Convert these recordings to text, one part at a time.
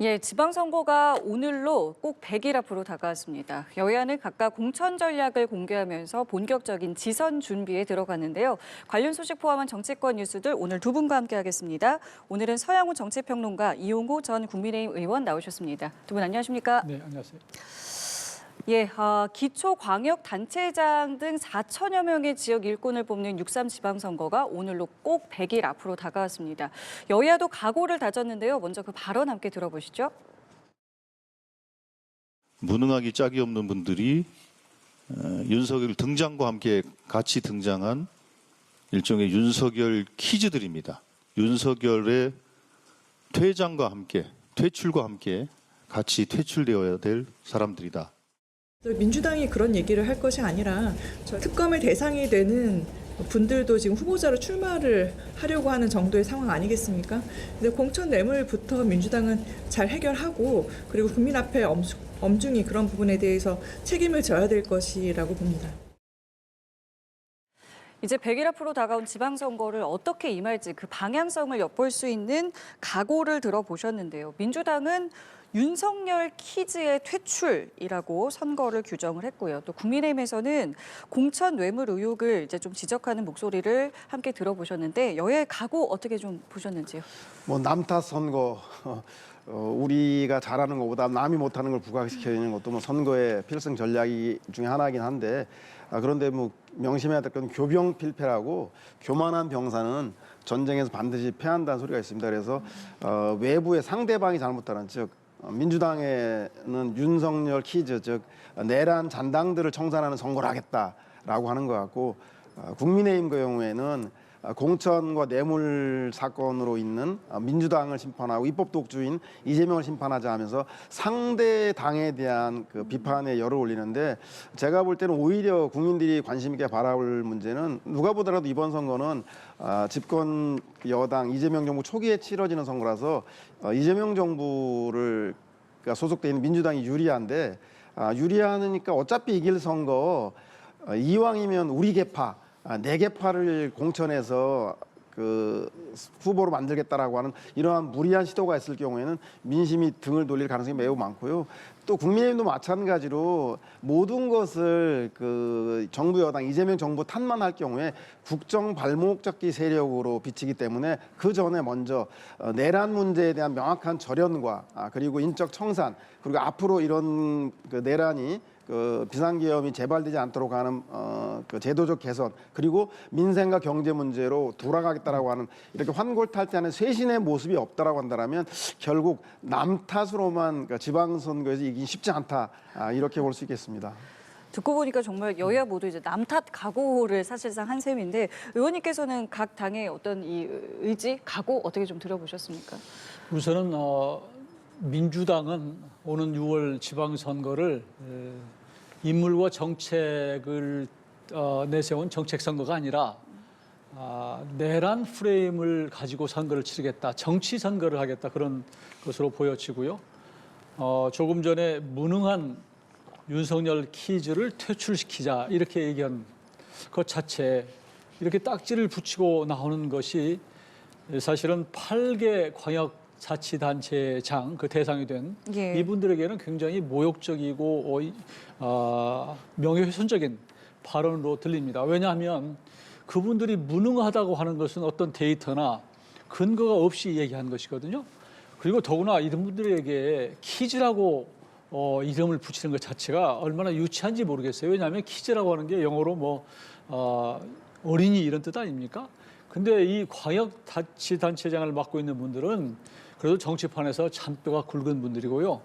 예, 지방선거가 오늘로 꼭 100일 앞으로 다가왔습니다. 여야는 각각 공천 전략을 공개하면서 본격적인 지선 준비에 들어갔는데요. 관련 소식 포함한 정치권 뉴스들 오늘 두 분과 함께하겠습니다. 오늘은 서양호 정치평론가, 이용호 전 국민의힘 의원 나오셨습니다. 두 분 안녕하십니까? 네, 안녕하세요. 예, 기초광역단체장 등 4천여 명의 지역 일꾼을 뽑는 6.3 지방선거가 오늘로 꼭 100일 앞으로 다가왔습니다. 여야도 각오를 다졌는데요. 먼저 그 발언 함께 들어보시죠. 무능하기 짝이 없는 분들이 윤석열 등장과 함께 같이 등장한 일종의 윤석열 퀴즈들입니다. 윤석열의 퇴장과 함께, 퇴출과 함께 같이 퇴출되어야 될 사람들이다. 민주당이 그런 얘기를 할 것이 아니라 특검의 대상이 되는 분들도 지금 후보자로 출마를 하려고 하는 정도의 상황 아니겠습니까? 근데 공천 뇌물부터 민주당은 잘 해결하고 그리고 국민 앞에 엄중히 그런 부분에 대해서 책임을 져야 될 것이라고 봅니다. 이제 100일 앞으로 다가온 지방선거를 어떻게 임할지 그 방향성을 엿볼 수 있는 각오를 들어보셨는데요. 민주당은 윤석열 퀴즈의 퇴출이라고 선거를 규정을 했고요. 또 국민의힘에서는 공천 뇌물 의혹을 이제 좀 지적하는 목소리를 함께 들어보셨는데 여야의 각오 어떻게 좀 보셨는지요? 남탓 선거, 우리가 잘하는 것보다 남이 못하는 걸 부각시키는 것도 선거의 필승 전략이 중에 하나이긴 한데 그런데 명심해야 될 건 교병필패라고 교만한 병사는 전쟁에서 반드시 패한다는 소리가 있습니다. 그래서 외부의 상대방이 잘못하는 즉 민주당에는 윤석열 퀴즈 즉 내란 잔당들을 청산하는 선거를 하겠다라고 하는 것 같고 국민의힘 경우에는 공천과 뇌물 사건으로 있는 민주당을 심판하고 입법 독주인 이재명을 심판하자 하면서 상대 당에 대한 그 비판의 열을 올리는데 제가 볼 때는 오히려 국민들이 관심 있게 바라볼 문제는 누가 보더라도 이번 선거는 집권 여당 이재명 정부 초기에 치러지는 선거라서 이재명 정부를 소속돼 있는 민주당이 유리한데 유리하니까 어차피 이길 선거 이왕이면 우리 개파 네 개파를 공천해서 그 후보로 만들겠다라고 하는 이러한 무리한 시도가 있을 경우에는 민심이 등을 돌릴 가능성이 매우 많고요. 또 국민의힘도 마찬가지로 모든 것을 그 정부 여당 이재명 정부 탓만 할 경우에 국정 발목 잡기 세력으로 비치기 때문에 그 전에 먼저 내란 문제에 대한 명확한 절연과 그리고 인적 청산 그리고 앞으로 이런 그 내란이 그 비상계엄이 재발되지 않도록 하는 그 제도적 개선 그리고 민생과 경제 문제로 돌아가겠다라고 하는 이렇게 환골탈태하는 쇄신의 모습이 없다라고 한다면 결국 남 탓으로만 지방선거에서 이기기 쉽지 않다 이렇게 볼 수 있겠습니다. 듣고 보니까 정말 여야 모두 이제 남 탓 각오를 사실상 한 셈인데 의원님께서는 각 당의 어떤 이 의지, 각오 어떻게 좀 들어보셨습니까? 우선은 민주당은 오는 6월 지방선거를 인물과 정책을 내세운 정책 선거가 아니라 내란 프레임을 가지고 선거를 치르겠다, 정치 선거를 하겠다 그런 것으로 보여지고요. 조금 전에 무능한 윤석열 퀴즈를 퇴출시키자 이렇게 얘기한 것 자체 이렇게 딱지를 붙이고 나오는 것이 사실은 8개 광역자치단체장 그 대상이 된 예. 이분들에게는 굉장히 모욕적이고 명예훼손적인 발언으로 들립니다. 왜냐하면 그분들이 무능하다고 하는 것은 어떤 데이터나 근거가 없이 얘기한 것이거든요. 그리고 더구나 이런 분들에게 퀴즈라고 이름을 붙이는 것 자체가 얼마나 유치한지 모르겠어요. 왜냐하면 퀴즈라고 하는 게 영어로 어린이 이런 뜻 아닙니까? 근데 이 광역자치단체장을 맡고 있는 분들은 그래도 정치판에서 잔뼈가 굵은 분들이고요.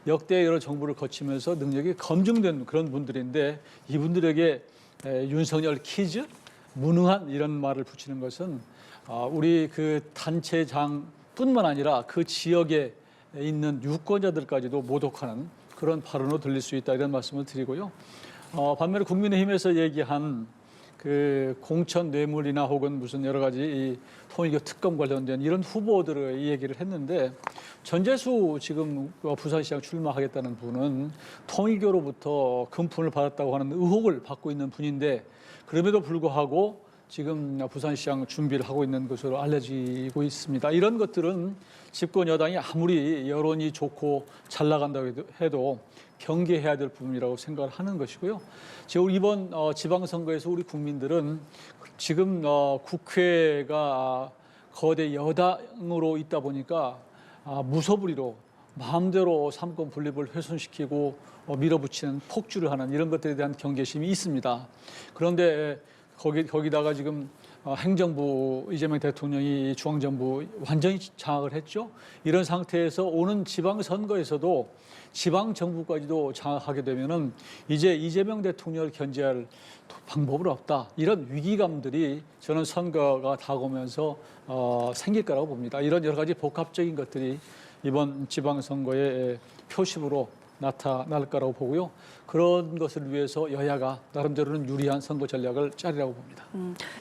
역대 여러 정부를 거치면서 능력이 검증된 그런 분들인데 이분들에게 윤석열 퀴즈, 무능한 이런 말을 붙이는 것은 우리 그 단체장뿐만 아니라 그 지역에 있는 유권자들까지도 모독하는 그런 발언으로 들릴 수 있다 이런 말씀을 드리고요. 반면에 국민의힘에서 얘기한 그 공천 뇌물이나 혹은 무슨 여러 가지 이 통일교 특검 관련된 이런 후보들의 얘기를 했는데 전재수 지금 부산시장 출마하겠다는 분은 통일교로부터 금품을 받았다고 하는 의혹을 받고 있는 분인데 그럼에도 불구하고 지금 부산시장 준비를 하고 있는 것으로 알려지고 있습니다. 이런 것들은 집권 여당이 아무리 여론이 좋고 잘 나간다고 해도 경계해야 될 부분이라고 생각을 하는 것이고요. 지금 이번 지방선거에서 우리 국민들은 지금 국회가 거대 여당으로 있다 보니까 무소불위로 마음대로 삼권 분립을 훼손시키고 밀어붙이는 폭주를 하는 이런 것들에 대한 경계심이 있습니다. 그런데 거기다가 지금 행정부 이재명 대통령이 중앙정부 완전히 장악을 했죠. 이런 상태에서 오는 지방선거에서도 지방정부까지도 장악하게 되면은 이제 이재명 대통령을 견제할 방법은 없다. 이런 위기감들이 저는 선거가 다가오면서 생길 거라고 봅니다. 이런 여러 가지 복합적인 것들이 이번 지방선거의 표심으로 나타날 거라고 보고요. 그런 것을 위해서 여야가 나름대로는 유리한 선거 전략을 짜리라고 봅니다.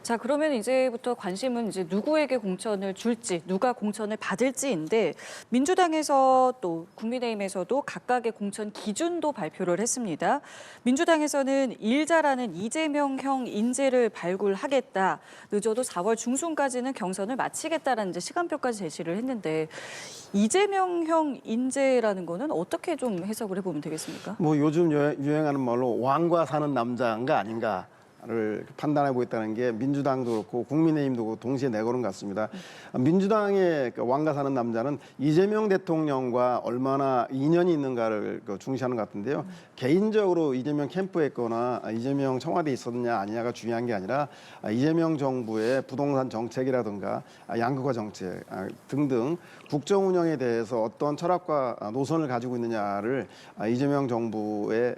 자, 그러면 이제부터 관심은 이제 누구에게 공천을 줄지, 누가 공천을 받을지인데 민주당에서 또 국민의힘에서도 각각의 공천 기준도 발표를 했습니다. 민주당에서는 일 잘하는 이재명형 인재를 발굴하겠다. 늦어도 4월 중순까지는 경선을 마치겠다라는 이제 시간표까지 제시를 했는데 이재명형 인재라는 거는 어떻게 좀 해석을 해보면 되겠습니까? 뭐 요즘 유행하는 말로 왕과 사는 남자인가 아닌가를 판단하고 있다는 게 민주당도 그렇고 국민의힘도 그렇고 동시에 내거는 것 같습니다. 민주당의 왕과 사는 남자는 이재명 대통령과 얼마나 인연이 있는가를 중시하는 것 같은데요. 개인적으로 이재명 캠프에 있거나 이재명 청와대에 있었느냐 아니냐가 중요한 게 아니라 이재명 정부의 부동산 정책이라든가 양극화 정책 등등 국정 운영에 대해서 어떤 철학과 노선을 가지고 있느냐를 이재명 정부의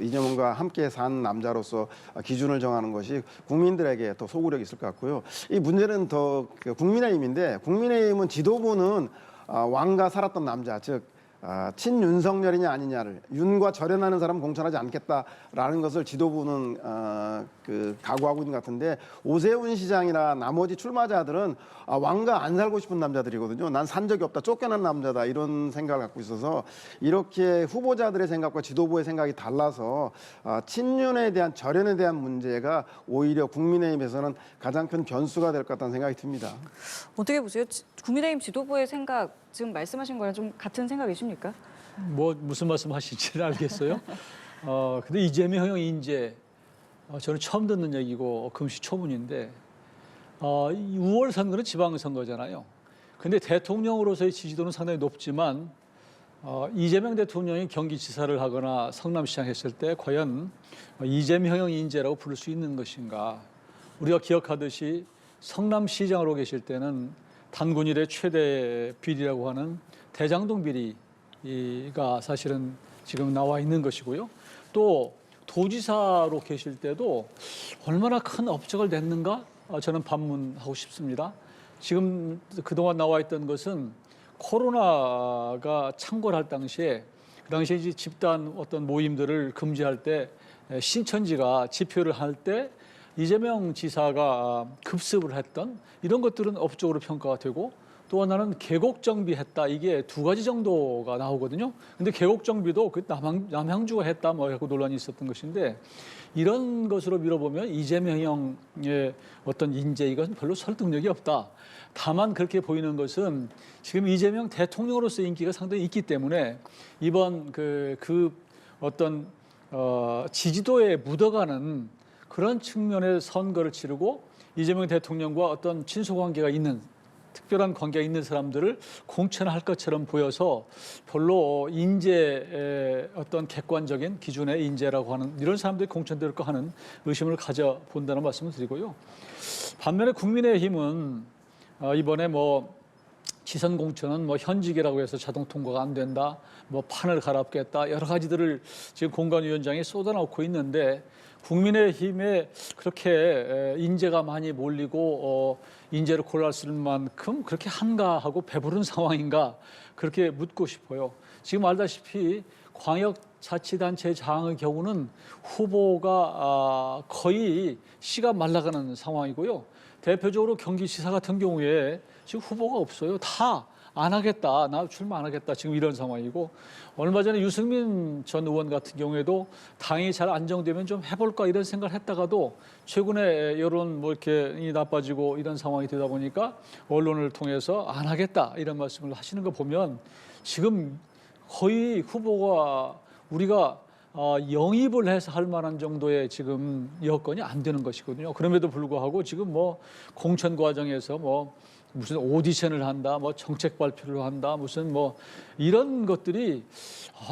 이재명과 함께 산 남자로서 기준을 정하는 것이 국민들에게 더 소구력이 있을 것 같고요. 이 문제는 더 국민의힘인데 국민의힘은 지도부는 왕과 살았던 남자, 즉 친윤석열이냐 아니냐를 윤과 절연하는 사람 공천하지 않겠다라는 것을 지도부는 각오하고 있는 것 같은데 오세훈 시장이나 나머지 출마자들은 왕과 안 살고 싶은 남자들이거든요. 난 산 적이 없다, 쫓겨난 남자다 이런 생각을 갖고 있어서 이렇게 후보자들의 생각과 지도부의 생각이 달라서 친윤에 대한 절연에 대한 문제가 오히려 국민의힘에서는 가장 큰 변수가 될 것 같다는 생각이 듭니다. 어떻게 보세요? 국민의힘 지도부의 생각 지금 말씀하신 거랑 좀 같은 생각이십니까? 뭐 무슨 말씀하실지는 알겠어요. 근데 이재명 인재 저는 처음 듣는 얘기고 금시초문인데 6월 선거는 지방선거잖아요. 근데 대통령으로서의 지지도는 상당히 높지만 이재명 대통령이 경기지사를 하거나 성남시장 했을 때 과연 이재명 인재라고 부를 수 있는 것인가? 우리가 기억하듯이 성남시장으로 계실 때는 단군 일의 최대 비리라고 하는 대장동 비리가 사실은 지금 나와 있는 것이고요. 또 도지사로 계실 때도 얼마나 큰 업적을 냈는가 저는 반문하고 싶습니다. 지금 그동안 나와 있던 것은 코로나가 창궐할 당시에 그 당시에 이제 집단 어떤 모임들을 금지할 때 신천지가 집회를 할 때 이재명 지사가 급습을 했던 이런 것들은 업적으로 평가가 되고 또 하나는 계곡 정비했다. 이게 두 가지 정도가 나오거든요. 근데 계곡 정비도 그 남향주가 했다 뭐 하고 논란이 있었던 것인데 이런 것으로 밀어보면 이재명형의 어떤 인재 이것은 별로 설득력이 없다. 다만 그렇게 보이는 것은 지금 이재명 대통령으로서 인기가 상당히 있기 때문에 이번 어떤 지지도에 묻어가는 그런 측면의 선거를 치르고 이재명 대통령과 어떤 친소관계가 있는 특별한 관계가 있는 사람들을 공천할 것처럼 보여서 별로 인재의 어떤 객관적인 기준의 인재라고 하는 이런 사람들이 공천될 거 하는 의심을 가져본다는 말씀을 드리고요. 반면에 국민의힘은 이번에 지선 공천은 현직이라고 해서 자동 통과가 안 된다, 판을 갈아엎겠다 여러 가지들을 지금 공관위원장이 쏟아놓고 있는데 국민의힘에 그렇게 인재가 많이 몰리고 인재를 골라할 수 있는 만큼 그렇게 한가하고 배부른 상황인가 그렇게 묻고 싶어요. 지금 알다시피 광역자치단체장의 경우는 후보가 거의 씨가 말라가는 상황이고요. 대표적으로 경기지사 같은 경우에 지금 후보가 없어요. 다 안 하겠다, 나 출마 안 하겠다, 지금 이런 상황이고, 얼마 전에 유승민 전 의원 같은 경우에도 당이 잘 안정되면 좀 해볼까 이런 생각을 했다가도 최근에 여론 뭐 이렇게 나빠지고 이런 상황이 되다 보니까 언론을 통해서 안 하겠다 이런 말씀을 하시는 거 보면 지금 거의 후보가 우리가 영입을 해서 할 만한 정도의 지금 여건이 안 되는 것이거든요. 그럼에도 불구하고 지금 뭐 공천 과정에서 뭐 무슨 오디션을 한다, 뭐 정책 발표를 한다, 무슨 뭐 이런 것들이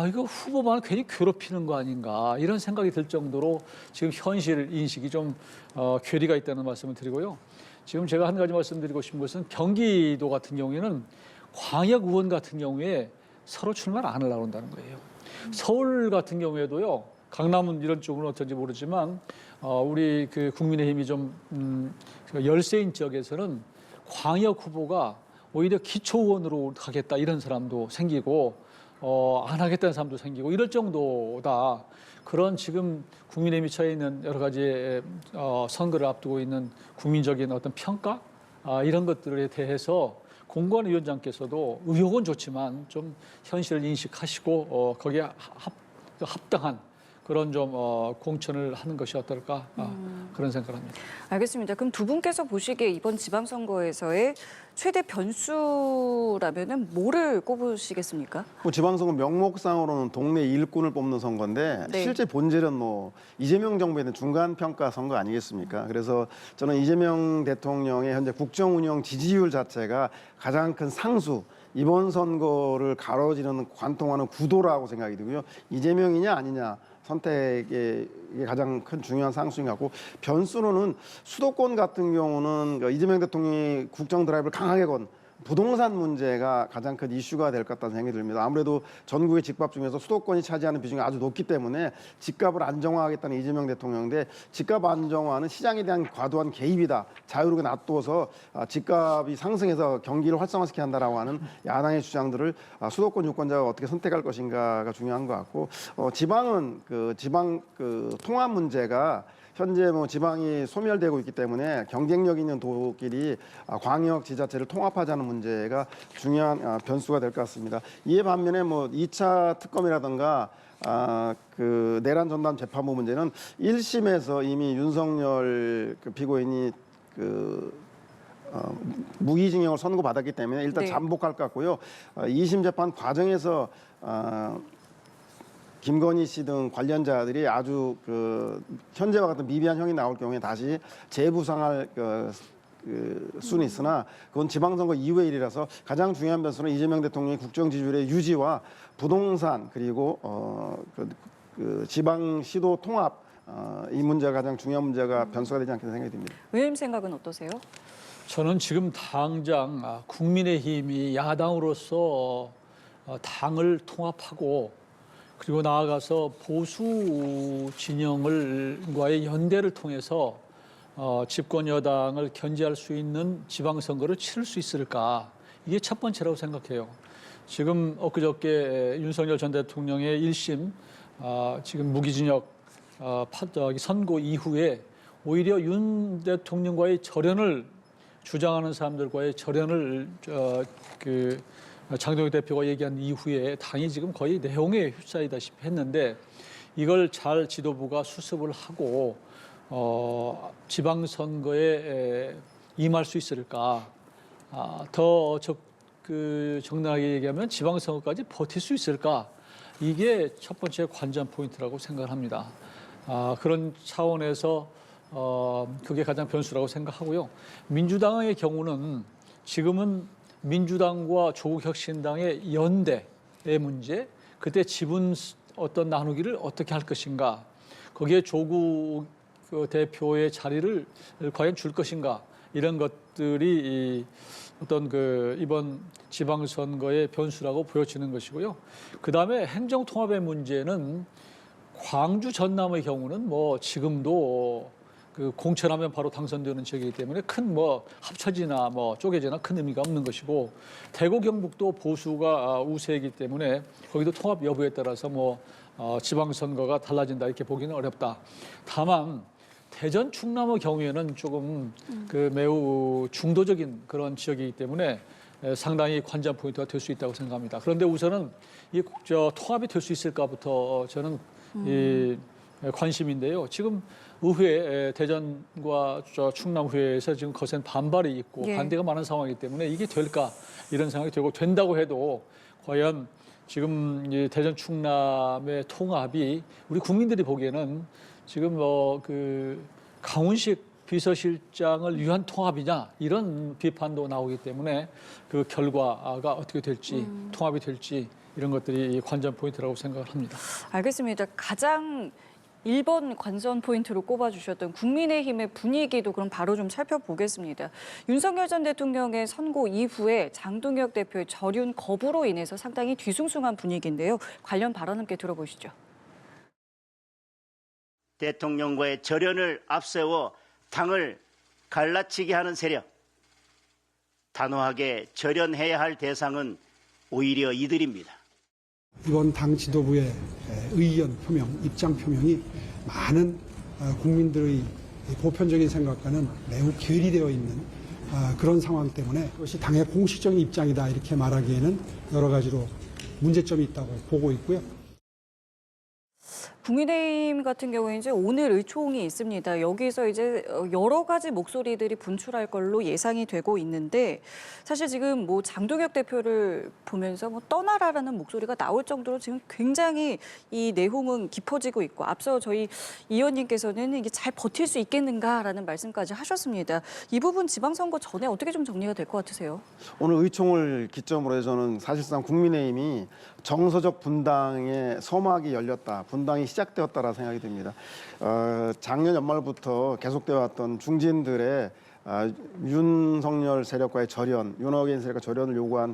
이거 후보만 괜히 괴롭히는 거 아닌가 이런 생각이 들 정도로 지금 현실 인식이 좀 괴리가 있다는 말씀을 드리고요. 지금 제가 한 가지 말씀드리고 싶은 것은 경기도 같은 경우에는 광역 의원 같은 경우에 서로 출마를 안 하려고 한다는 거예요. 서울 같은 경우에도요, 강남은 이런 쪽은 어떤지 모르지만 우리 그 국민의힘이 좀 열세인 지역에서는 광역 후보가 오히려 기초 의원으로 가겠다 이런 사람도 생기고 안 하겠다는 사람도 생기고 이럴 정도다. 그런 지금 국민의힘이 처해 있는 여러 가지 선거를 앞두고 있는 국민적인 어떤 평가 이런 것들에 대해서 공관 위원장께서도 의혹은 좋지만 좀 현실을 인식하시고 거기에 합당한 그런 좀 공천을 하는 것이 어떨까 그런 생각을 합니다. 알겠습니다. 그럼 두 분께서 보시기에 이번 지방선거에서의 최대 변수라면은 뭐를 꼽으시겠습니까? 뭐 지방선거 명목상으로는 동네 일꾼을 뽑는 선거인데 네. 실제 본질은 뭐 이재명 정부에 대한 중간 평가 선거 아니겠습니까? 그래서 저는 이재명 대통령의 현재 국정 운영 지지율 자체가 가장 큰 상수, 이번 선거를 가로지르는 관통하는 구도라고 생각이 들고요. 이재명이냐 아니냐 선택의 가장 큰 중요한 상수인 것 같고, 변수로는 수도권 같은 경우는 이재명 대통령이 국정 드라이브를 강하게 건 부동산 문제가 가장 큰 이슈가 될 것 같다는 생각이 듭니다. 아무래도 전국의 집값 중에서 수도권이 차지하는 비중이 아주 높기 때문에 집값을 안정화하겠다는 이재명 대통령인데, 집값 안정화는 시장에 대한 과도한 개입이다, 자유롭게 놔둬서 집값이 상승해서 경기를 활성화시켜야 한다라고 하는 야당의 주장들을 수도권 유권자가 어떻게 선택할 것인가가 중요한 것 같고, 지방은 지방 통합 문제가 현재 뭐 지방이 소멸되고 있기 때문에 경쟁력 있는 도끼리 광역 지자체를 통합하자는 문제가 중요한 변수가 될 것 같습니다. 이에 반면에 뭐 2차 특검이라든가 내란 전담 재판부 문제는 1심에서 이미 윤석열 피고인이 무기징역을 선고받았기 때문에 일단 네. 잠복할 것 같고요. 2심 재판 과정에서 김건희 씨 등 관련자들이 아주 현재와 같은 미비한 형이 나올 경우에 다시 재부상할 수는 있으나 그건 지방선거 이후의 일이라서 가장 중요한 변수는 이재명 대통령의 국정 지지율의 유지와 부동산 그리고 지방시도 통합 이 문제가 가장 중요한 문제가 변수가 되지 않겠나 생각이 듭니다. 의원님 생각은 어떠세요? 저는 지금 당장 국민의힘이 야당으로서 당을 통합하고 그리고 나아가서 보수 진영과의 연대를 통해서 집권 여당을 견제할 수 있는 지방선거를 치를 수 있을까? 이게 첫 번째라고 생각해요. 지금 엊그저께 윤석열 전 대통령의 1심 지금 무기징역 선고 이후에 오히려 윤 대통령과의 절연을 주장하는 사람들과의 절연을 장동혁 대표가 얘기한 이후에 당이 지금 거의 내홍에 휩싸이다시피 했는데, 이걸 잘 지도부가 수습을 하고 지방선거에 임할 수 있을까? 더 적나라하게 얘기하면 지방선거까지 버틸 수 있을까? 이게 첫 번째 관전 포인트라고 생각을 합니다. 그런 차원에서 그게 가장 변수라고 생각하고요. 민주당의 경우는 지금은 민주당과 조국혁신당의 연대의 문제, 그때 지분 어떤 나누기를 어떻게 할 것인가, 거기에 조국 대표의 자리를 과연 줄 것인가, 이런 것들이 어떤 이번 지방선거의 변수라고 보여지는 것이고요. 그 다음에 행정통합의 문제는 광주 전남의 경우는 뭐 지금도 공천하면 바로 당선되는 지역이기 때문에 큰 합쳐지나 쪼개지나 큰 의미가 없는 것이고, 대구 경북도 보수가 우세이기 때문에 거기도 통합 여부에 따라서 지방선거가 달라진다 이렇게 보기는 어렵다. 다만 대전 충남의 경우에는 조금 매우 중도적인 그런 지역이기 때문에 상당히 관전 포인트가 될 수 있다고 생각합니다. 그런데 우선은 이 통합이 될 수 있을까부터 저는 관심인데요. 지금 의회 대전과 충남의회에서 지금 거센 반발이 있고 예. 반대가 많은 상황이기 때문에 이게 될까 이런 생각이 들고 된다고 해도 과연 지금 이 대전 충남의 통합이 우리 국민들이 보기에는 지금 그 강훈식 비서실장을 위한 통합이냐 이런 비판도 나오기 때문에 그 결과가 어떻게 될지 통합이 될지 이런 것들이 관전 포인트라고 생각을 합니다. 알겠습니다. 가장 1번 관전 포인트로 꼽아주셨던 국민의힘의 분위기도 그럼 바로 좀 살펴보겠습니다. 윤석열 전 대통령의 선고 이후에 장동혁 대표의 절윤 거부로 인해서 상당히 뒤숭숭한 분위기인데요. 관련 발언 함께 들어보시죠. 대통령과의 절연을 앞세워 당을 갈라치게 하는 세력, 단호하게 절연해야 할 대상은 오히려 이들입니다. 이번 당 지도부의 의견 표명, 입장 표명이 많은 국민들의 보편적인 생각과는 매우 괴리되어 있는 그런 상황 때문에 그것이 당의 공식적인 입장이다 이렇게 말하기에는 여러 가지로 문제점이 있다고 보고 있고요. 국민의힘 같은 경우에 이제 오늘 의총이 있습니다. 여기서 이제 여러 가지 목소리들이 분출할 걸로 예상이 되고 있는데 사실 지금 뭐 장동혁 대표를 보면서 뭐 떠나라라는 목소리가 나올 정도로 지금 굉장히 이 내홍은 깊어지고 있고 앞서 저희 이 의원님께서는 이게 잘 버틸 수 있겠는가라는 말씀까지 하셨습니다. 이 부분 지방선거 전에 어떻게 좀 정리가 될 것 같으세요? 오늘 의총을 기점으로 해서는 사실상 국민의힘이 정서적 분당의 서막이 열렸다, 분당이 시작되었다라 생각이 듭니다. 작년 연말부터 계속되어 왔던 중진들의 윤석열 세력과의 절연, 윤어게인 세력과 절연을 요구한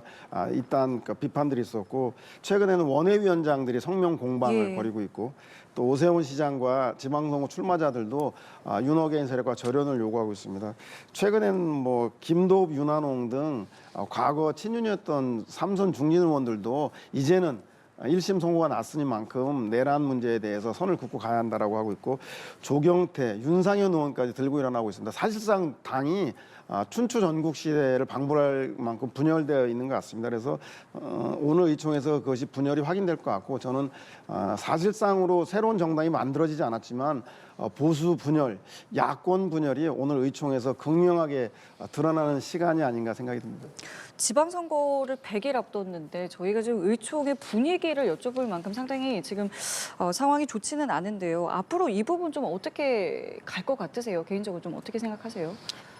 이딴 비판들이 있었고 최근에는 원외위원장들이 성명 공방을 예. 벌이고 있고 또 오세훈 시장과 지방선거 출마자들도 윤어게인 세력과 절연을 요구하고 있습니다. 최근에는 뭐 김도읍, 윤한홍 등 과거 친윤이었던 삼선 중진 의원들도 이제는 1심 선고가 났으니만큼 내란 문제에 대해서 선을 긋고 가야 한다라고 하고 있고 조경태, 윤상현 의원까지 들고 일어나고 있습니다. 사실상 당이 춘추 전국 시대를 방불할 만큼 분열되어 있는 것 같습니다. 그래서 오늘 의총에서 그것이 분열이 확인될 것 같고 저는 사실상으로 새로운 정당이 만들어지지 않았지만 보수 분열, 야권 분열이 오늘 의총에서 극명하게 드러나는 시간이 아닌가 생각이 듭니다. 지방선거를 100일 앞뒀는데 저희가 지금 의총의 분위기를 여쭤볼 만큼 상당히 지금 상황이 좋지는 않은데요. 앞으로 이 부분 좀 어떻게 갈 것 같으세요? 개인적으로 좀 어떻게 생각하세요?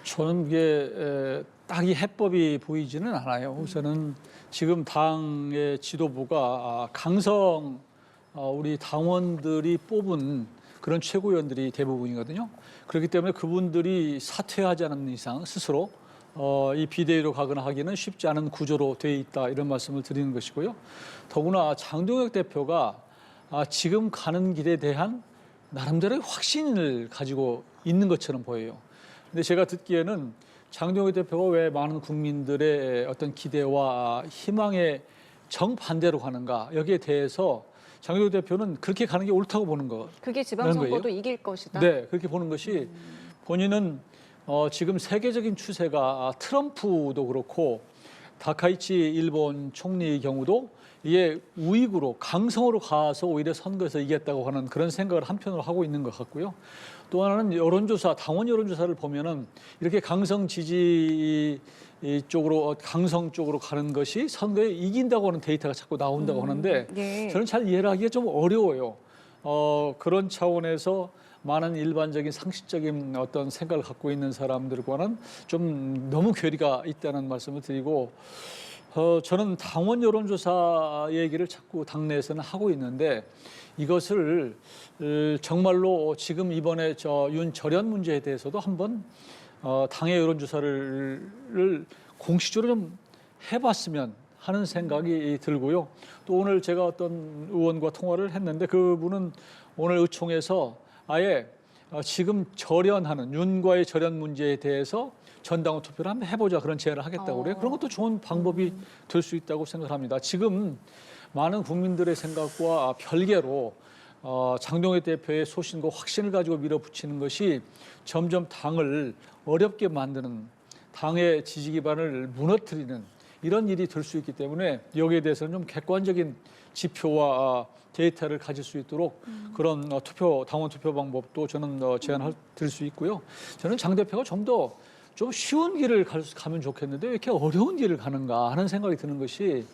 저는 이게 딱히 해법이 보이지는 않아요. 우선은 지금 당의 지도부가 강성 우리 당원들이 뽑은 그런 최고위원들이 대부분이거든요. 그렇기 때문에 그분들이 사퇴하지 않는 이상 스스로 이 비대위로 가거나 하기는 쉽지 않은 구조로 돼 있다 이런 말씀을 드리는 것이고요. 더구나 장동혁 대표가 지금 가는 길에 대한 나름대로의 확신을 가지고 있는 것처럼 보여요. 근데 제가 듣기에는 장동혁 대표가 왜 많은 국민들의 어떤 기대와 희망에 정반대로 가는가 여기에 대해서 장동혁 대표는 그렇게 가는 게 옳다고 보는 거. 그게 지방선거도 이길 것이다? 네, 그렇게 보는 것이 본인은 지금 세계적인 추세가 트럼프도 그렇고 다카이치 일본 총리의 경우도 이게 우익으로 강성으로 가서 오히려 선거에서 이겼다고 하는 그런 생각을 한편으로 하고 있는 것 같고요. 또 하나는 여론조사, 당원 여론조사를 보면은 이렇게 강성 지지 쪽으로 강성 쪽으로 가는 것이 선거에 이긴다고 하는 데이터가 자꾸 나온다고 하는데 예. 저는 잘 이해를 하기가 좀 어려워요. 그런 차원에서 많은 일반적인 상식적인 어떤 생각을 갖고 있는 사람들과는 좀 너무 괴리가 있다는 말씀을 드리고 저는 당원 여론조사 얘기를 자꾸 당내에서는 하고 있는데 이것을 정말로 지금 이번에 윤절연 문제에 대해서도 한번 당의 여론조사를 공식적으로 좀 해봤으면 하는 생각이 들고요. 또 오늘 제가 어떤 의원과 통화를 했는데 그분은 오늘 의총에서 아예 지금 절연하는 윤과의 절연 문제에 대해서 전당원 투표를 한번 해보자 그런 제안을 하겠다고 그래요. 그런 것도 좋은 방법이 될 수 있다고 생각합니다. 지금 많은 국민들의 생각과 별개로 장동혁 대표의 소신과 확신을 가지고 밀어붙이는 것이 점점 당을 어렵게 만드는 당의 지지 기반을 무너뜨리는 이런 일이 될 수 있기 때문에 여기에 대해서는 좀 객관적인 지표와 데이터를 가질 수 있도록 그런 당원 투표 방법도 저는 제안할 드릴 수 있고요. 저는 장 대표가 좀 더 좀 쉬운 길을 가면 좋겠는데 왜 이렇게 어려운 길을 가는가 하는 생각이 드는 것이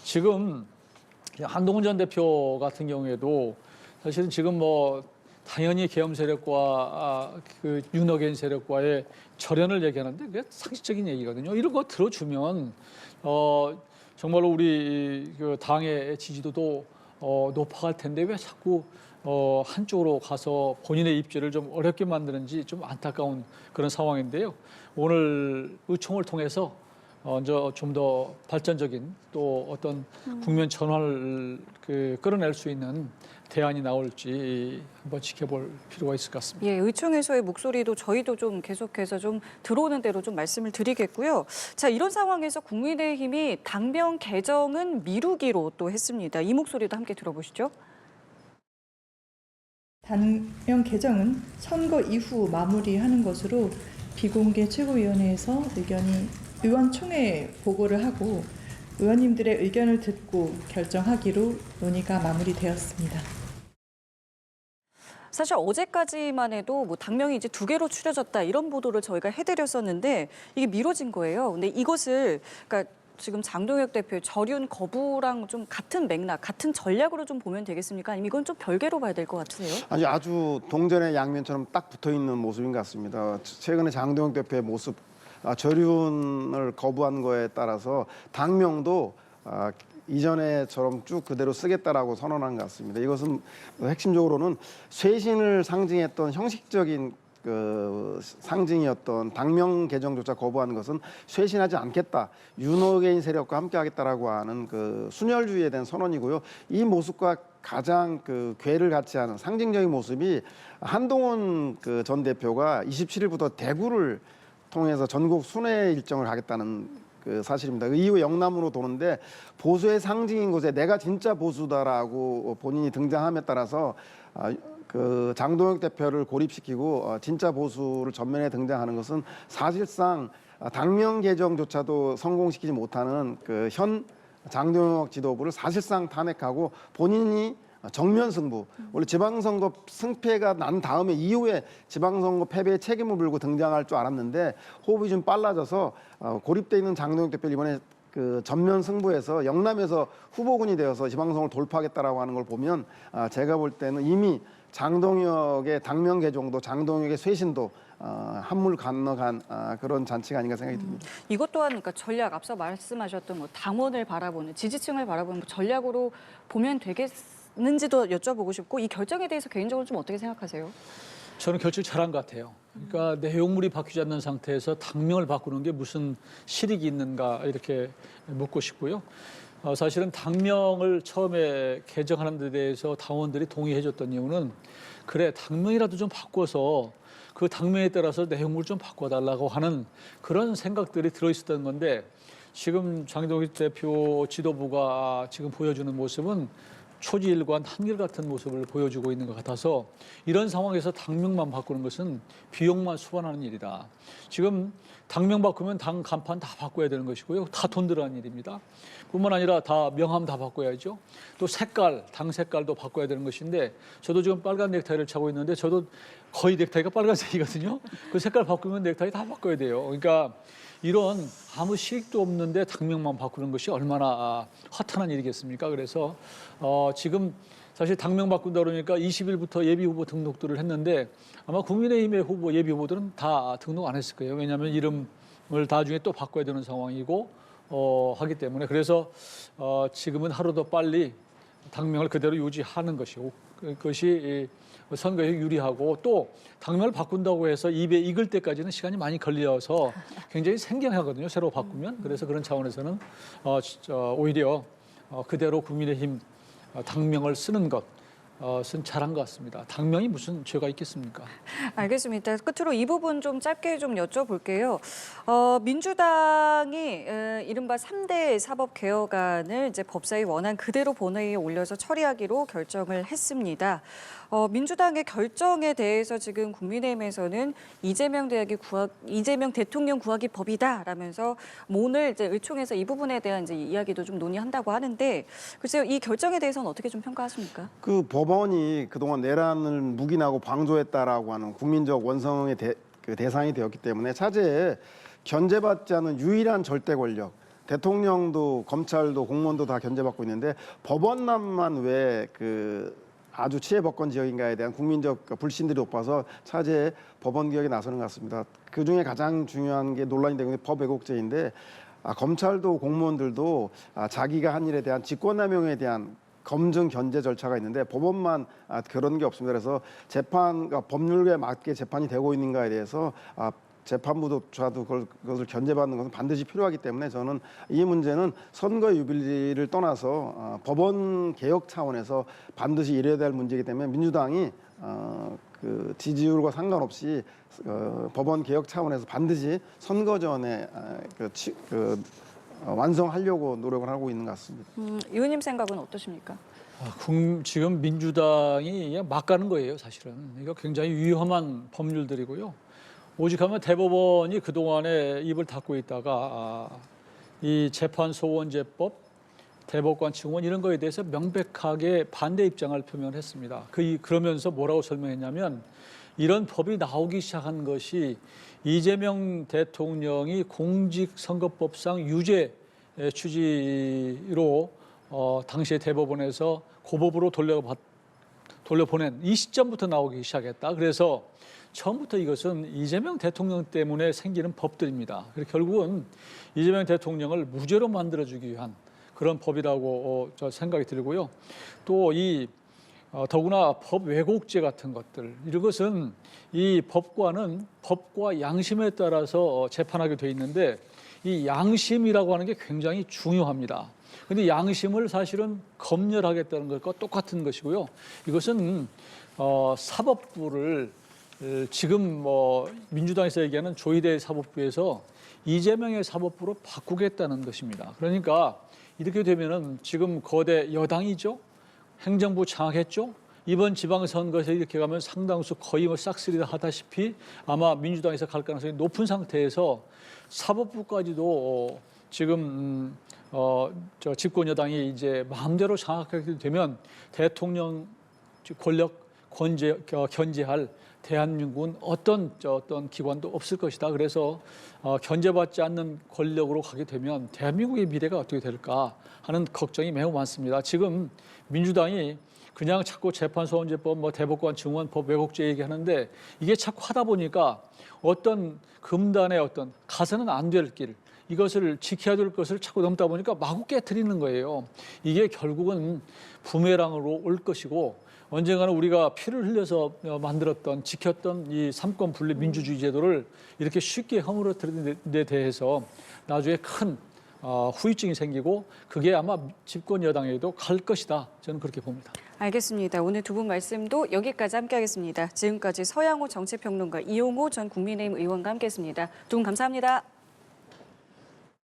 지금 한동훈 전 대표 같은 경우에도 사실은 지금 뭐 당연히 계엄 세력과 그 윤호개인 세력과의 절연을 얘기하는데 그게 상식적인 얘기거든요. 이런 거 들어주면 정말로 우리 그 당의 지지도도 높아갈 텐데 왜 자꾸 한쪽으로 가서 본인의 입지를 좀 어렵게 만드는지 좀 안타까운 그런 상황인데요. 오늘 의총을 통해서 좀 더 발전적인 또 어떤 국면 전환을 끌어낼 수 있는 대안이 나올지 한번 지켜볼 필요가 있을 것 같습니다. 예, 의총에서의 목소리도 저희도 좀 계속해서 좀 들어오는 대로 좀 말씀을 드리겠고요. 자, 이런 상황에서 국민의힘이 당명 개정은 미루기로 또 했습니다. 이 목소리도 함께 들어보시죠. 당명 개정은 선거 이후 마무리하는 것으로 비공개 최고위원회에서 의원총회에 보고를 하고 의원님들의 의견을 듣고 결정하기로 논의가 마무리되었습니다. 사실 어제까지만 해도 뭐 당명이 이제 2개로 추려졌다 이런 보도를 저희가 해드렸었는데 이게 미뤄진 거예요. 근데 이것을 그러니까 지금 장동혁 대표의 절윤 거부랑 좀 같은 맥락, 같은 전략으로 좀 보면 되겠습니까? 아니면 이건 좀 별개로 봐야 될 것 같으세요? 아니 아주 동전의 양면처럼 딱 붙어 있는 모습인 것 같습니다. 최근에 장동혁 대표의 모습, 절윤을 거부한 거에 따라서 당명도 이전에처럼 쭉 그대로 쓰겠다라고 선언한 것 같습니다. 이것은 핵심적으로는 쇄신을 상징했던 형식적인 그 상징이었던 당명 개정조차 거부하는 것은 쇄신하지 않겠다. 윤호개인 세력과 함께하겠다라고 하는 그 순혈주의에 대한 선언이고요. 이 모습과 가장 그 궤를 같이 하는 상징적인 모습이 한동훈 그 전 대표가 27일부터 대구를 통해서 전국 순회 일정을 가겠다는 그 사실입니다. 그 이후 영남으로 도는데 보수의 상징인 곳에 내가 진짜 보수다라고 본인이 등장함에 따라서 그 장동혁 대표를 고립시키고 진짜 보수를 전면에 등장하는 것은 사실상 당명 개정조차도 성공시키지 못하는 그 현 장동혁 지도부를 사실상 탄핵하고 본인이 정면 승부. 원래 지방선거 승패가 난 다음에 이후에 지방선거 패배의 책임을 물고 등장할 줄 알았는데 호흡이 좀 빨라져서 고립돼 있는 장동혁 대표를 이번에 그 전면 승부에서 영남에서 후보군이 되어서 지방선거를 돌파하겠다라고 하는 걸 보면 제가 볼 때는 이미 장동혁의 당명 개정도 장동혁의 쇄신도 한물 건너간 그런 잔치가 아닌가 생각이 듭니다. 이것 또한 그러니까 전략 앞서 말씀하셨던 뭐 당원을 바라보는 지지층을 바라보는 뭐 전략으로 보면 되겠는지도 여쭤보고 싶고 이 결정에 대해서 개인적으로 좀 어떻게 생각하세요? 저는 결정 잘한 것 같아요. 그러니까 내용물이 바뀌지 않는 상태에서 당명을 바꾸는 게 무슨 실익이 있는가 이렇게 묻고 싶고요. 사실은 당명을 처음에 개정하는 데 대해서 당원들이 동의해줬던 이유는 그래 당명이라도 좀 바꿔서 그 당명에 따라서 내용물 좀 바꿔달라고 하는 그런 생각들이 들어있었던 건데 지금 장동혁 대표 지도부가 지금 보여주는 모습은 초지일관 한결같은 모습을 보여주고 있는 것 같아서 이런 상황에서 당명만 바꾸는 것은 비용만 수반하는 일이다. 지금 당명 바꾸면 당 간판 다 바꿔야 되는 것이고요. 다 돈 들어가는 일입니다. 뿐만 아니라 다 명함 다 바꿔야죠. 또 색깔, 당 색깔도 바꿔야 되는 것인데 저도 지금 빨간 넥타이를 차고 있는데 저도 거의 넥타이가 빨간색이거든요. 그 색깔 바꾸면 넥타이 다 바꿔야 돼요. 그러니까 이런 아무 실익도 없는데 당명만 바꾸는 것이 얼마나 허탄한 일이겠습니까? 그래서 지금 사실 당명 바꾼다 그러니까 20일부터 예비 후보 등록들을 했는데 아마 국민의힘의 후보 예비 후보들은 다 등록 안 했을 거예요. 왜냐하면 이름을 나중에 또 바꿔야 되는 상황이고 하기 때문에 그래서 지금은 하루 더 빨리 당명을 그대로 유지하는 것이고 그것이 선거에 유리하고 또 당명을 바꾼다고 해서 입에 익을 때까지는 시간이 많이 걸려서 굉장히 생경하거든요. 새로 바꾸면. 그래서 그런 차원에서는 오히려 그대로 국민의힘 당명을 쓰는 것 것은 잘한 것 같습니다. 당명이 무슨 죄가 있겠습니까? 알겠습니다. 끝으로 이 부분 좀 짧게 좀 여쭤볼게요. 민주당이 이른바 3대 사법개혁안을 이제 법사위 원안 그대로 본회의에 올려서 처리하기로 결정을 했습니다. 민주당의 결정에 대해서 지금 국민의힘에서는 이재명 대통령 구하기 법이다라면서 오늘 이제 의총에서 이 부분에 대한 이제 이야기도 좀 논의한다고 하는데 글쎄요, 이 결정에 대해서는 어떻게 좀 평가하십니까? 그 법원이 그동안 내란을 묵인하고 방조했다라고 하는 국민적 원성의 대상이 되었기 때문에 차제에 견제받지 않은 유일한 절대 권력, 대통령도 검찰도 공무원도 다 견제받고 있는데 법원만만 왜 아주 치해법권 지역인가에 대한 국민적 불신들이 높아서 차제에 법원 개혁에 나서는 것 같습니다. 그중에 가장 중요한 게 논란이 되고 있는 법 왜곡죄인데 검찰도 공무원들도 자기가 한 일에 대한 직권남용에 대한 검증 견제 절차가 있는데 법원만 그런 게 없습니다. 그래서 법률에 맞게 재판이 되고 있는가에 대해서 재판부조차도 그것을 견제받는 것은 반드시 필요하기 때문에 저는 이 문제는 선거 유불리를 떠나서 법원 개혁 차원에서 반드시 이뤄야 될 문제이기 때문에 민주당이 그 지지율과 상관없이 법원 개혁 차원에서 반드시 선거 전에 완성하려고 노력을 하고 있는 것 같습니다. 의원님 생각은 어떠십니까? 지금 민주당이 그냥 막 가는 거예요, 사실은. 이거 굉장히 위험한 법률들이고요. 오직하면 대법원이 그동안에 입을 닫고 있다가 이 재판소원제법, 대법관 층원 이런 거에 대해서 명백하게 반대 입장을 표명했습니다. 그러면서 뭐라고 설명했냐면 이런 법이 나오기 시작한 것이 이재명 대통령이 공직선거법상 유죄 취지로 당시에 대법원에서 고법으로 돌려보낸 이 시점부터 나오기 시작했다. 그래서 처음부터 이것은 이재명 대통령 때문에 생기는 법들입니다. 그래서 결국은 이재명 대통령을 무죄로 만들어주기 위한 그런 법이라고 저 생각이 들고요. 또 더구나 법 왜곡죄 같은 것들 이런 것은 이 법과 양심에 따라서 재판하게 돼 있는데 이 양심이라고 하는 게 굉장히 중요합니다. 그런데 양심을 사실은 검열하겠다는 것과 똑같은 것이고요. 이것은 사법부를 지금 민주당에서 얘기하는 조희대 사법부에서 이재명의 사법부로 바꾸겠다는 것입니다. 그러니까 이렇게 되면은 지금 거대 여당이죠. 행정부 장악했죠. 이번 지방선거에서 이렇게 가면 상당수 거의 싹쓸이다 하다시피 아마 민주당에서 갈 가능성이 높은 상태에서 사법부까지도 지금 집권 여당이 이제 마음대로 장악하게 되면 대통령 권력 견제할 대한민국은 어떤 기관도 없을 것이다. 그래서 견제받지 않는 권력으로 가게 되면 대한민국의 미래가 어떻게 될까 하는 걱정이 매우 많습니다. 지금 민주당이 그냥 자꾸 재판소원제법, 대법관 증언법 왜곡죄 얘기하는데 이게 자꾸 하다 보니까 어떤 금단의 가서는 안 될 길, 이것을 지켜야 될 것을 자꾸 넘다 보니까 마구 깨트리는 거예요. 이게 결국은 부메랑으로 올 것이고 언젠가는 우리가 피를 흘려서 만들었던 지켰던 이 삼권 분립 민주주의 제도를 이렇게 쉽게 허물어뜨리는 데 대해서 나중에 큰 후유증이 생기고 그게 아마 집권 여당에도 갈 것이다. 저는 그렇게 봅니다. 알겠습니다. 오늘 두 분 말씀도 여기까지 함께하겠습니다. 지금까지 서양호 정치평론가 이용호 전 국민의힘 의원과 함께했습니다. 두 분 감사합니다.